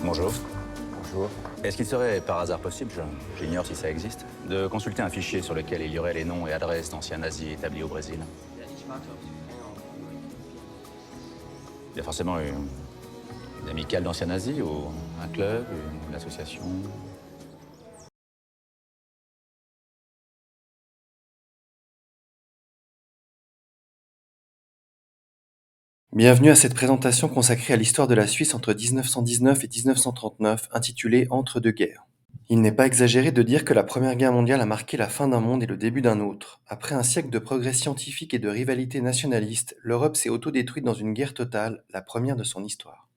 Bonjour. Bonjour. Est-ce qu'il serait par hasard possible, j'ignore si ça existe, de consulter un fichier sur lequel il y aurait les noms et adresses d'anciens nazis établis au Brésil? Il y a forcément une amicale d'anciens nazis ou un club, une association? Bienvenue à cette présentation consacrée à l'histoire de la Suisse entre 1919 et 1939, intitulée Entre deux guerres. Il n'est pas exagéré de dire que la Première Guerre mondiale a marqué la fin d'un monde et le début d'un autre. Après un siècle de progrès scientifique et de rivalité nationaliste, l'Europe s'est autodétruite dans une guerre totale, la première de son histoire.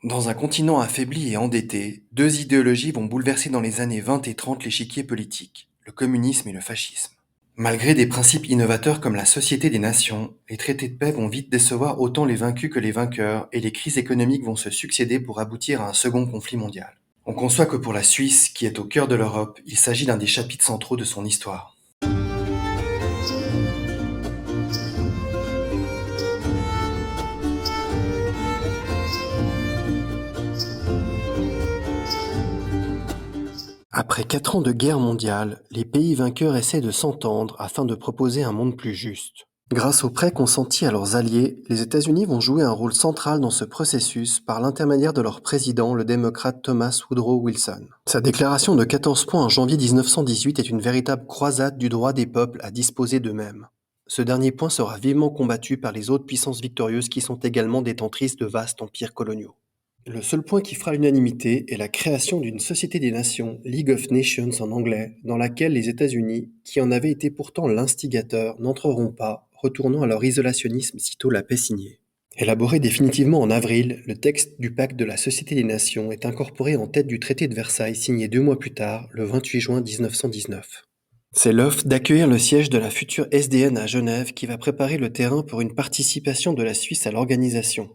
Dans un continent affaibli et endetté, deux idéologies vont bouleverser dans les années 20 et 30 l'échiquier politique, le communisme et le fascisme. Malgré des principes innovateurs comme la Société des Nations, les traités de paix vont vite décevoir autant les vaincus que les vainqueurs et les crises économiques vont se succéder pour aboutir à un second conflit mondial. On conçoit que pour la Suisse, qui est au cœur de l'Europe, il s'agit d'un des chapitres centraux de son histoire. Après 4 ans de guerre mondiale, les pays vainqueurs essaient de s'entendre afin de proposer un monde plus juste. Grâce aux prêts consentis à leurs alliés, les États-Unis vont jouer un rôle central dans ce processus par l'intermédiaire de leur président, le démocrate Thomas Woodrow Wilson. Sa déclaration de 14 points en janvier 1918 est une véritable croisade du droit des peuples à disposer d'eux-mêmes. Ce dernier point sera vivement combattu par les autres puissances victorieuses qui sont également détentrices de vastes empires coloniaux. Le seul point qui fera l'unanimité est la création d'une Société des Nations, League of Nations en anglais, dans laquelle les États-Unis, qui en avaient été pourtant l'instigateur, n'entreront pas, retournant à leur isolationnisme sitôt la paix signée. Élaboré définitivement en avril, le texte du pacte de la Société des Nations est incorporé en tête du traité de Versailles signé 2 mois plus tard, le 28 juin 1919. C'est l'offre d'accueillir le siège de la future SDN à Genève qui va préparer le terrain pour une participation de la Suisse à l'organisation.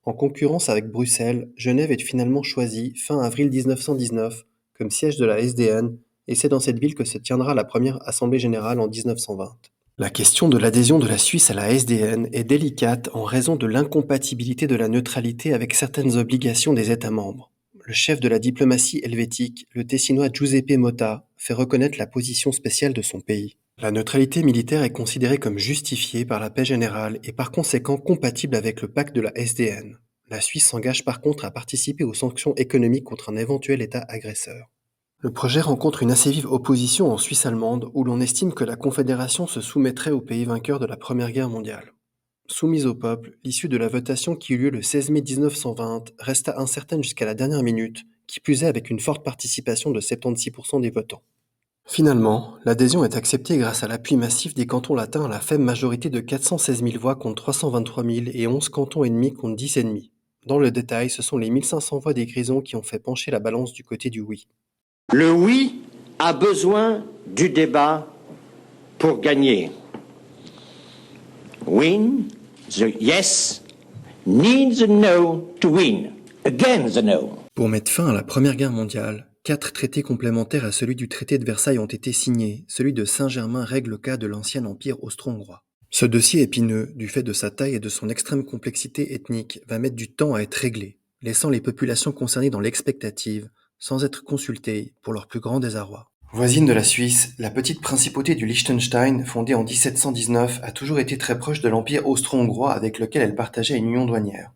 En concurrence avec Bruxelles, Genève est finalement choisie fin avril 1919 comme siège de la SDN et c'est dans cette ville que se tiendra la première Assemblée générale en 1920. La question de l'adhésion de la Suisse à la SDN est délicate en raison de l'incompatibilité de la neutralité avec certaines obligations des États membres. Le chef de la diplomatie helvétique, le Tessinois Giuseppe Motta, fait reconnaître la position spéciale de son pays. La neutralité militaire est considérée comme justifiée par la paix générale et par conséquent compatible avec le pacte de la SDN. La Suisse s'engage par contre à participer aux sanctions économiques contre un éventuel État agresseur. Le projet rencontre une assez vive opposition en Suisse allemande où l'on estime que la Confédération se soumettrait aux pays vainqueurs de la Première Guerre mondiale. Soumise au peuple, l'issue de la votation qui eut lieu le 16 mai 1920 resta incertaine jusqu'à la dernière minute, qui plus est avec une forte participation de 76% des votants. Finalement, l'adhésion est acceptée grâce à l'appui massif des cantons latins à la faible majorité de 416 000 voix contre 323 000 et 11 cantons ennemis contre 10 ennemis. Dans le détail, ce sont les 1500 voix des Grisons qui ont fait pencher la balance du côté du oui. Le oui a besoin du débat pour gagner. Win, the yes needs the no to win. Again the no. Pour mettre fin à la Première Guerre mondiale, 4 traités complémentaires à celui du traité de Versailles ont été signés. Celui de Saint-Germain règle le cas de l'ancien empire austro-hongrois. Ce dossier épineux, du fait de sa taille et de son extrême complexité ethnique, va mettre du temps à être réglé, laissant les populations concernées dans l'expectative, sans être consultées, pour leur plus grand désarroi. Voisine de la Suisse, la petite principauté du Liechtenstein, fondée en 1719, a toujours été très proche de l'empire austro-hongrois avec lequel elle partageait une union douanière.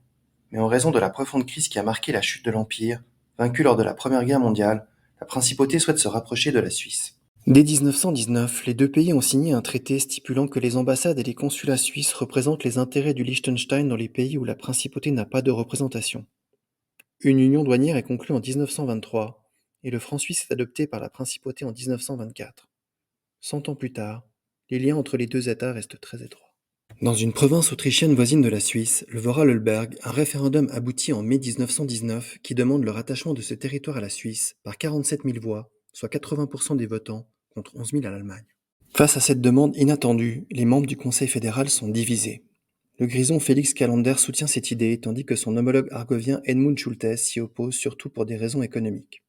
Mais en raison de la profonde crise qui a marqué la chute de l'empire, vaincue lors de la Première Guerre mondiale, la principauté souhaite se rapprocher de la Suisse. Dès 1919, les deux pays ont signé un traité stipulant que les ambassades et les consulats suisses représentent les intérêts du Liechtenstein dans les pays où la principauté n'a pas de représentation. Une union douanière est conclue en 1923 et le franc suisse est adopté par la principauté en 1924. 100 ans plus tard, les liens entre les deux États restent très étroits. Dans une province autrichienne voisine de la Suisse, le Vorarlberg, un référendum aboutit en mai 1919 qui demande le rattachement de ce territoire à la Suisse par 47 000 voix, soit 80% des votants, contre 11 000 à l'Allemagne. Face à cette demande inattendue, les membres du Conseil fédéral sont divisés. Le grison Félix Calander soutient cette idée, tandis que son homologue argovien Edmund Schultes s'y oppose surtout pour des raisons économiques.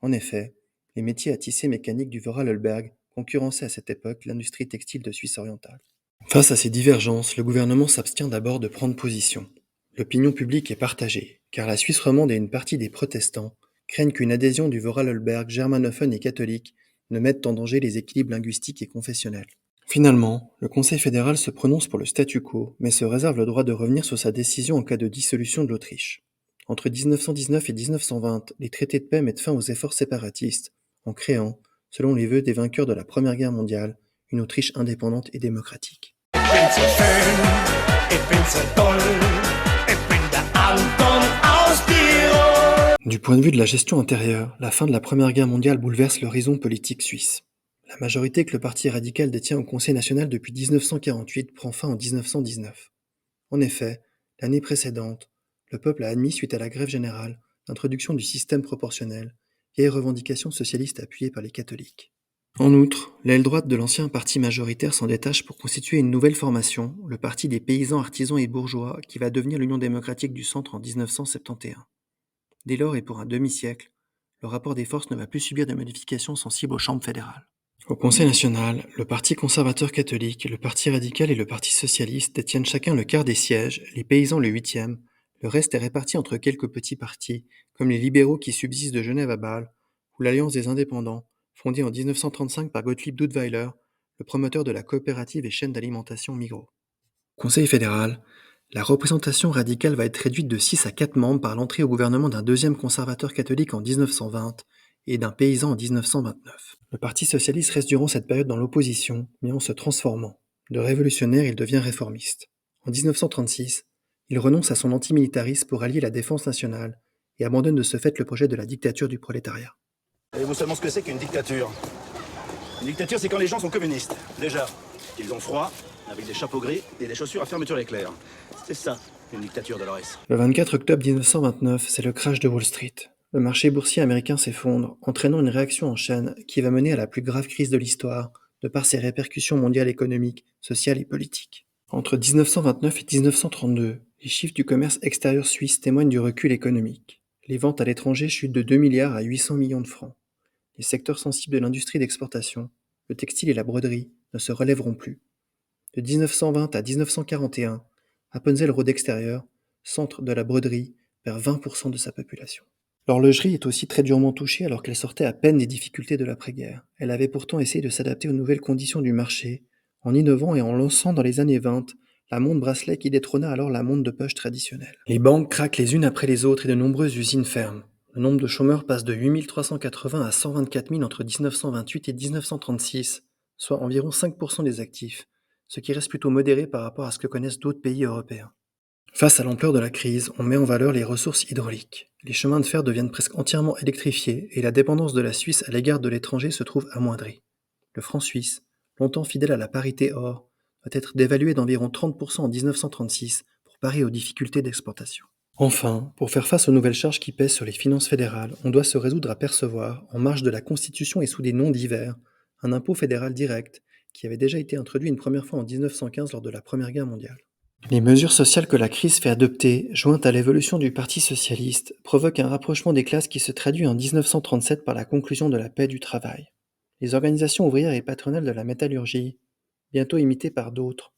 En effet, les métiers à tisser mécaniques du Vorarlberg concurrençaient à cette époque l'industrie textile de Suisse orientale. Face à ces divergences, le gouvernement s'abstient d'abord de prendre position. L'opinion publique est partagée, car la Suisse romande et une partie des protestants craignent qu'une adhésion du Vorarlberg germanophone et catholique ne mette en danger les équilibres linguistiques et confessionnels. Finalement, le Conseil fédéral se prononce pour le statu quo, mais se réserve le droit de revenir sur sa décision en cas de dissolution de l'Autriche. Entre 1919 et 1920, les traités de paix mettent fin aux efforts séparatistes, en créant, selon les vœux des vainqueurs de la Première Guerre mondiale, une Autriche indépendante et démocratique. Du point de vue de la gestion intérieure, la fin de la Première Guerre mondiale bouleverse l'horizon politique suisse. La majorité que le Parti radical détient au Conseil national depuis 1948 prend fin en 1919. En effet, l'année précédente, le peuple a admis, suite à la grève générale, l'introduction du système proportionnel, vieille revendication socialiste appuyée par les catholiques. En outre, l'aile droite de l'ancien parti majoritaire s'en détache pour constituer une nouvelle formation, le Parti des paysans, artisans et bourgeois, qui va devenir l'Union démocratique du centre en 1971. Dès lors et pour un demi-siècle, le rapport des forces ne va plus subir de modifications sensibles aux chambres fédérales. Au Conseil national, le Parti conservateur catholique, le Parti radical et le Parti socialiste détiennent chacun le quart des sièges, les paysans le 8e, le reste est réparti entre quelques petits partis, comme les libéraux qui subsistent de Genève à Bâle, ou l'Alliance des indépendants, fondée en 1935 par Gottlieb Duttweiler, le promoteur de la coopérative et chaîne d'alimentation Migros. Au Conseil fédéral, la représentation radicale va être réduite de 6 à 4 membres par l'entrée au gouvernement d'un deuxième conservateur catholique en 1920 et d'un paysan en 1929. Le Parti socialiste reste durant cette période dans l'opposition, mais en se transformant. De révolutionnaire, il devient réformiste. En 1936, il renonce à son antimilitarisme pour allier la défense nationale et abandonne de ce fait le projet de la dictature du prolétariat. Savez-vous seulement ce que c'est qu'une dictature? Une dictature, c'est quand les gens sont communistes. Déjà, ils ont froid, avec des chapeaux gris et des chaussures à fermeture éclair. C'est ça, une dictature, Dolores. Le 24 octobre 1929, c'est le crash de Wall Street. Le marché boursier américain s'effondre, entraînant une réaction en chaîne qui va mener à la plus grave crise de l'histoire, de par ses répercussions mondiales économiques, sociales et politiques. Entre 1929 et 1932, les chiffres du commerce extérieur suisse témoignent du recul économique. Les ventes à l'étranger chutent de 2 milliards à 800 millions de francs. Les secteurs sensibles de l'industrie d'exportation, le textile et la broderie, ne se relèveront plus. De 1920 à 1941, Appenzell-Rhodes extérieur, centre de la broderie, perd 20% de sa population. L'horlogerie est aussi très durement touchée alors qu'elle sortait à peine des difficultés de l'après-guerre. Elle avait pourtant essayé de s'adapter aux nouvelles conditions du marché, en innovant et en lançant dans les années 20 la montre bracelet qui détrôna alors la montre de poche traditionnelle. Les banques craquent les unes après les autres et de nombreuses usines ferment. Le nombre de chômeurs passe de 8 380 à 124 000 entre 1928 et 1936, soit environ 5% des actifs, ce qui reste plutôt modéré par rapport à ce que connaissent d'autres pays européens. Face à l'ampleur de la crise, on met en valeur les ressources hydrauliques. Les chemins de fer deviennent presque entièrement électrifiés et la dépendance de la Suisse à l'égard de l'étranger se trouve amoindrie. Le franc suisse, longtemps fidèle à la parité or, doit être dévalué d'environ 30% en 1936 pour parer aux difficultés d'exportation. Enfin, pour faire face aux nouvelles charges qui pèsent sur les finances fédérales, on doit se résoudre à percevoir, en marge de la Constitution et sous des noms divers, un impôt fédéral direct qui avait déjà été introduit une première fois en 1915 lors de la Première Guerre mondiale. Les mesures sociales que la crise fait adopter, jointes à l'évolution du Parti socialiste, provoquent un rapprochement des classes qui se traduit en 1937 par la conclusion de la paix du travail. Les organisations ouvrières et patronales de la métallurgie, bientôt imitées par d'autres,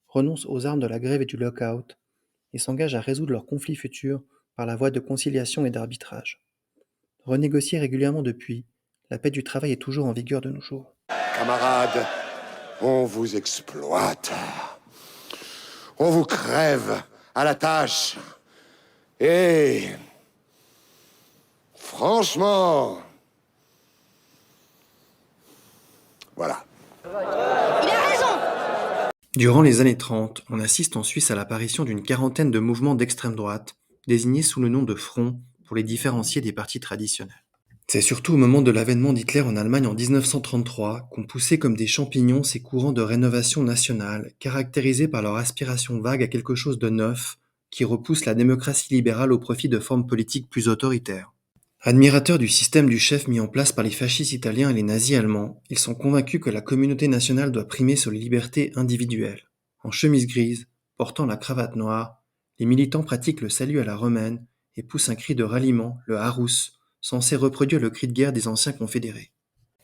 renoncent aux armes de la grève et du lock-out et s'engagent à résoudre leurs conflits futurs par la voie de conciliation et d'arbitrage. Renégociée régulièrement depuis, la paix du travail est toujours en vigueur de nos jours. Camarades, on vous exploite. On vous crève à la tâche. Et franchement, voilà. Durant les années 30, on assiste en Suisse à l'apparition d'une quarantaine de mouvements d'extrême droite, désignés sous le nom de Front pour les différencier des partis traditionnels. C'est surtout au moment de l'avènement d'Hitler en Allemagne en 1933 qu'ont poussé comme des champignons ces courants de rénovation nationale, caractérisés par leur aspiration vague à quelque chose de neuf, qui repousse la démocratie libérale au profit de formes politiques plus autoritaires. Admirateurs du système du chef mis en place par les fascistes italiens et les nazis allemands, ils sont convaincus que la communauté nationale doit primer sur les libertés individuelles. En chemise grise, portant la cravate noire, les militants pratiquent le salut à la romaine et poussent un cri de ralliement, le Harus, censé reproduire le cri de guerre des anciens confédérés.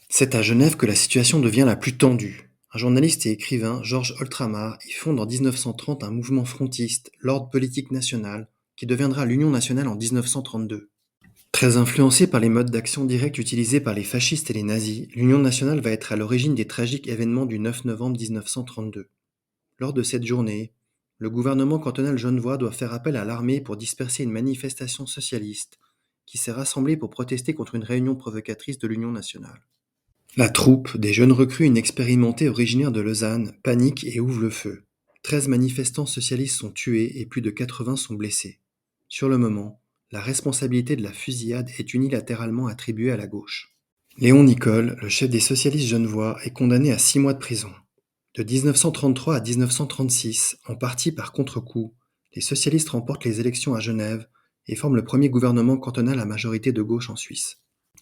C'est à Genève que la situation devient la plus tendue. Un journaliste et écrivain, Georges Oltramar, y fonde en 1930 un mouvement frontiste, l'Ordre politique national, qui deviendra l'Union nationale en 1932. Très influencée par les modes d'action directs utilisés par les fascistes et les nazis, l'Union nationale va être à l'origine des tragiques événements du 9 novembre 1932. Lors de cette journée, le gouvernement cantonal genevois doit faire appel à l'armée pour disperser une manifestation socialiste qui s'est rassemblée pour protester contre une réunion provocatrice de l'Union nationale. La troupe, des jeunes recrues inexpérimentés originaires de Lausanne, panique et ouvre le feu. 13 manifestants socialistes sont tués et plus de 80 sont blessés. Sur le moment, la responsabilité de la fusillade est unilatéralement attribuée à la gauche. Léon Nicole, le chef des socialistes genevois, est condamné à 6 mois de prison. De 1933 à 1936, en partie par contre-coup, les socialistes remportent les élections à Genève et forment le premier gouvernement cantonal à majorité de gauche en Suisse.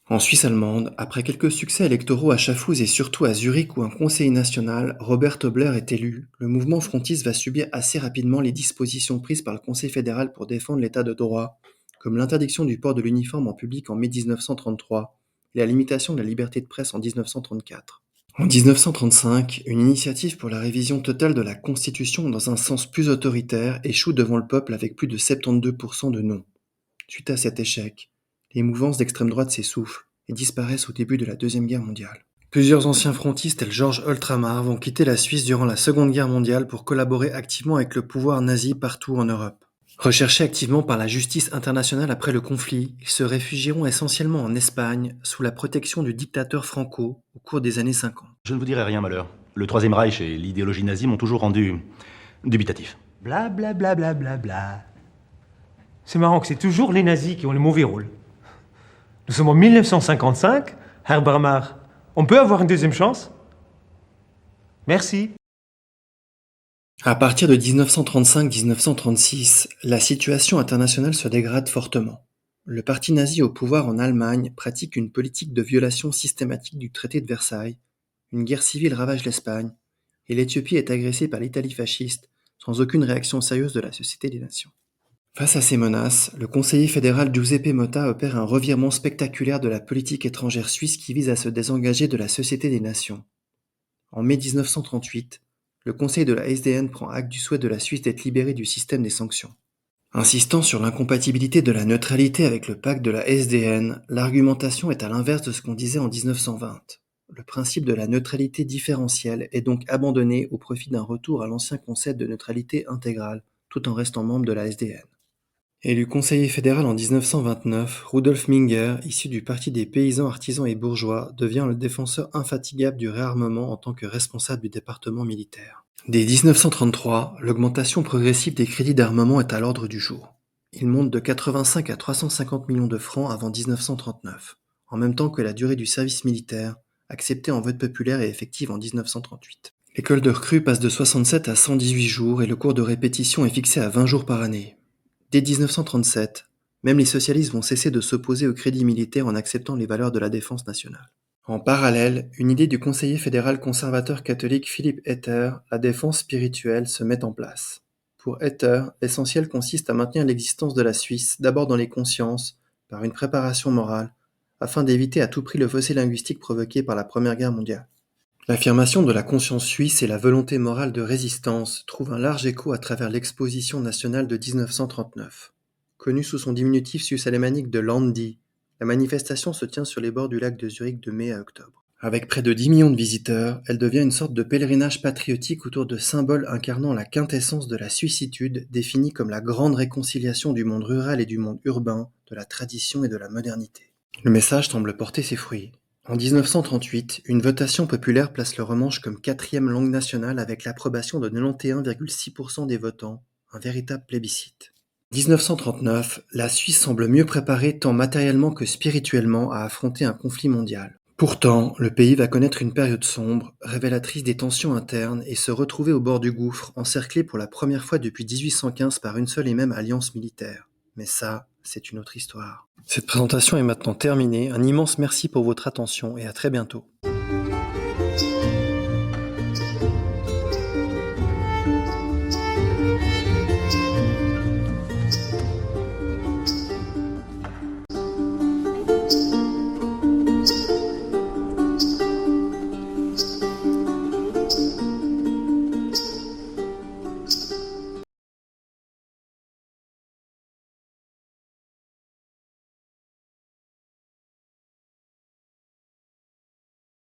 En Suisse allemande, après quelques succès électoraux à Schaffhouse et surtout à Zurich où un conseiller national, Robert Tobler, est élu, le mouvement frontiste va subir assez rapidement les dispositions prises par le Conseil fédéral pour défendre l'état de droit, comme l'interdiction du port de l'uniforme en public en mai 1933 et la limitation de la liberté de presse en 1934. En 1935, une initiative pour la révision totale de la Constitution dans un sens plus autoritaire échoue devant le peuple avec plus de 72% de non. Suite à cet échec, les mouvances d'extrême droite s'essoufflent et disparaissent au début de la Deuxième Guerre mondiale. Plusieurs anciens frontistes tels Georges Ultramar vont quitter la Suisse durant la Seconde Guerre mondiale pour collaborer activement avec le pouvoir nazi partout en Europe. Recherchés activement par la justice internationale après le conflit, ils se réfugieront essentiellement en Espagne sous la protection du dictateur Franco au cours des années 50. Je ne vous dirai rien, malheur. Le Troisième Reich et l'idéologie nazie m'ont toujours rendu dubitatif. Bla bla bla bla bla bla. C'est marrant que c'est toujours les nazis qui ont le mauvais rôle. Nous sommes en 1955, Herr Bramar. On peut avoir une deuxième chance? Merci. À partir de 1935-1936, la situation internationale se dégrade fortement. Le parti nazi au pouvoir en Allemagne pratique une politique de violation systématique du traité de Versailles, une guerre civile ravage l'Espagne, et l'Éthiopie est agressée par l'Italie fasciste, sans aucune réaction sérieuse de la Société des Nations. Face à ces menaces, le conseiller fédéral Giuseppe Motta opère un revirement spectaculaire de la politique étrangère suisse qui vise à se désengager de la Société des Nations. En mai 1938, le Conseil de la SDN prend acte du souhait de la Suisse d'être libérée du système des sanctions. Insistant sur l'incompatibilité de la neutralité avec le pacte de la SDN, l'argumentation est à l'inverse de ce qu'on disait en 1920. Le principe de la neutralité différentielle est donc abandonné au profit d'un retour à l'ancien concept de neutralité intégrale, tout en restant membre de la SDN. Élu conseiller fédéral en 1929, Rudolf Minger, issu du Parti des paysans, artisans et bourgeois, devient le défenseur infatigable du réarmement en tant que responsable du département militaire. Dès 1933, l'augmentation progressive des crédits d'armement est à l'ordre du jour. Ils montent de 85 à 350 millions de francs avant 1939, en même temps que la durée du service militaire, acceptée en vote populaire et effective en 1938. L'école de recrues passe de 67 à 118 jours et le cours de répétition est fixé à 20 jours par année. Dès 1937, même les socialistes vont cesser de s'opposer au crédit militaire en acceptant les valeurs de la défense nationale. En parallèle, une idée du conseiller fédéral conservateur catholique Philipp Etter, la défense spirituelle, se met en place. Pour Etter, l'essentiel consiste à maintenir l'existence de la Suisse d'abord dans les consciences, par une préparation morale, afin d'éviter à tout prix le fossé linguistique provoqué par la Première Guerre mondiale. L'affirmation de la conscience suisse et la volonté morale de résistance trouvent un large écho à travers l'exposition nationale de 1939. Connue sous son diminutif suisse-alémanique de Landi, la manifestation se tient sur les bords du lac de Zurich de mai à octobre. Avec près de 10 millions de visiteurs, elle devient une sorte de pèlerinage patriotique autour de symboles incarnant la quintessence de la suissitude, définie comme la grande réconciliation du monde rural et du monde urbain, de la tradition et de la modernité. Le message semble porter ses fruits. En 1938, une votation populaire place le romanche comme 4e langue nationale avec l'approbation de 91,6% des votants, un véritable plébiscite. 1939, la Suisse semble mieux préparée tant matériellement que spirituellement à affronter un conflit mondial. Pourtant, le pays va connaître une période sombre, révélatrice des tensions internes et se retrouver au bord du gouffre, encerclé pour la première fois depuis 1815 par une seule et même alliance militaire. Mais ça, c'est une autre histoire. Cette présentation est maintenant terminée. Un immense merci pour votre attention et à très bientôt.